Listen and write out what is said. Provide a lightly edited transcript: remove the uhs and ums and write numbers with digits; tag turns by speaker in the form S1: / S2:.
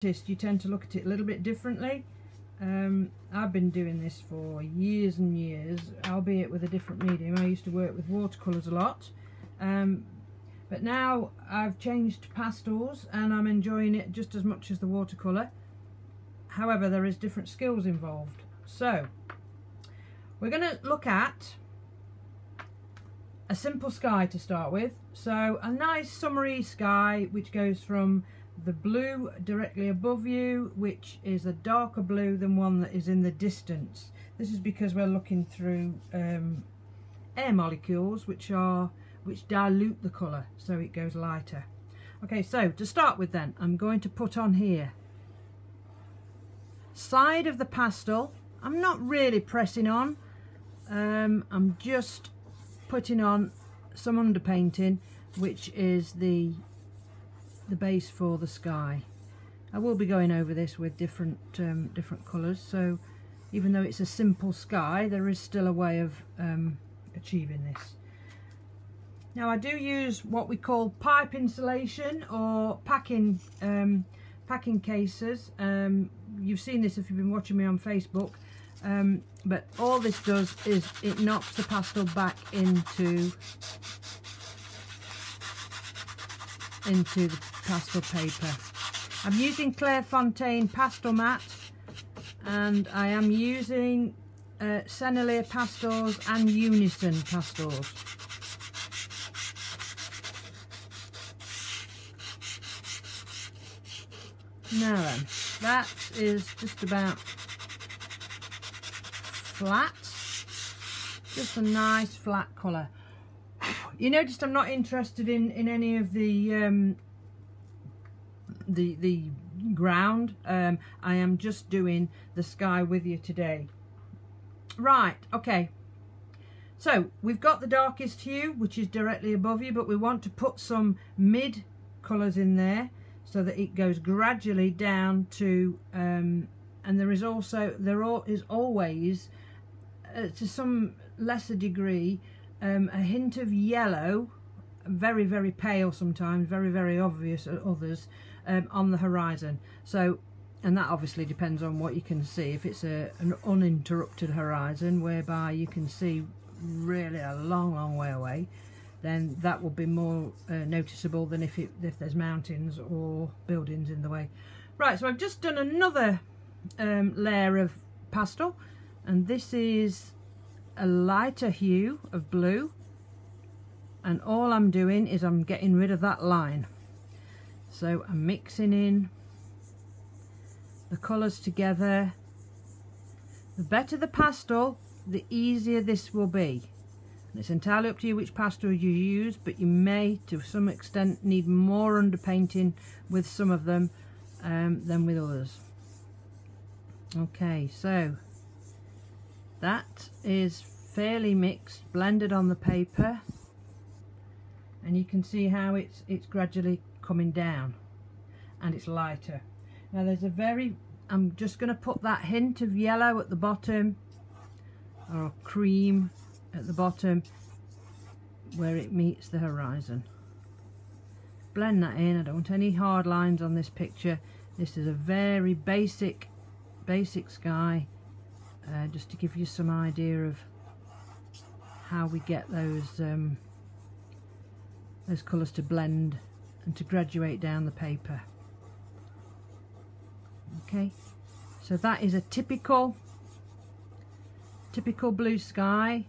S1: You tend to look at it a little bit differently. I've been doing this for years and years, albeit with a different medium. I used to work with watercolours a lot, but now I've changed to pastels and I'm enjoying it just as much as the watercolour. However, there is different skills involved. So we're going to look at a simple sky to start with. So a nice summery sky which goes from the blue directly above you, which is a darker blue than one that is in the distance. This is because we're looking through air molecules which dilute the colour, so it goes lighter. Okay, so to start with then, I'm going to put on here side of the pastel. I'm not really pressing on, I'm just putting on some underpainting, which is the base for the sky. I will be going over this with different colours, so even though it's a simple sky, there is still a way of achieving this. Now I do use what we call pipe insulation or packing cases. You've seen this if you've been watching me on Facebook, but all this does is it knocks the pastel back into the pastel paper. I'm using Clairefontaine pastel mat, and I am using Sennelier pastels and Unison pastels. Now then, that is just about flat, just a nice flat colour. You noticed I'm not interested in any of the ground. I am just doing the sky with you today. Right, okay. So we've got the darkest hue, which is directly above you, but we want to put some mid colours in there so that it goes gradually down to, and there is always, to some lesser degree, a hint of yellow, very, very pale sometimes, very, very obvious at others, on the horizon. So, and that obviously depends on what you can see. If it's an uninterrupted horizon whereby you can see really a long, long way away, then that will be more noticeable than if there's mountains or buildings in the way. Right, so I've just done another layer of pastel, and this is a lighter hue of blue, and all I'm doing is I'm getting rid of that line. So I'm mixing in the colours together. The better the pastel, the easier this will be. And it's entirely up to you which pastel you use, but you may to some extent need more underpainting with some of them than with others. Okay, so that is fairly mixed, blended on the paper, and you can see how it's gradually coming down and it's lighter. Now there's I'm just going to put that hint of yellow at the bottom, or cream at the bottom where it meets the horizon. Blend that in. I don't want any hard lines on this picture. This is a very basic sky, just to give you some idea of how we get those colours to blend and to graduate down the paper. Okay, so that is a typical blue sky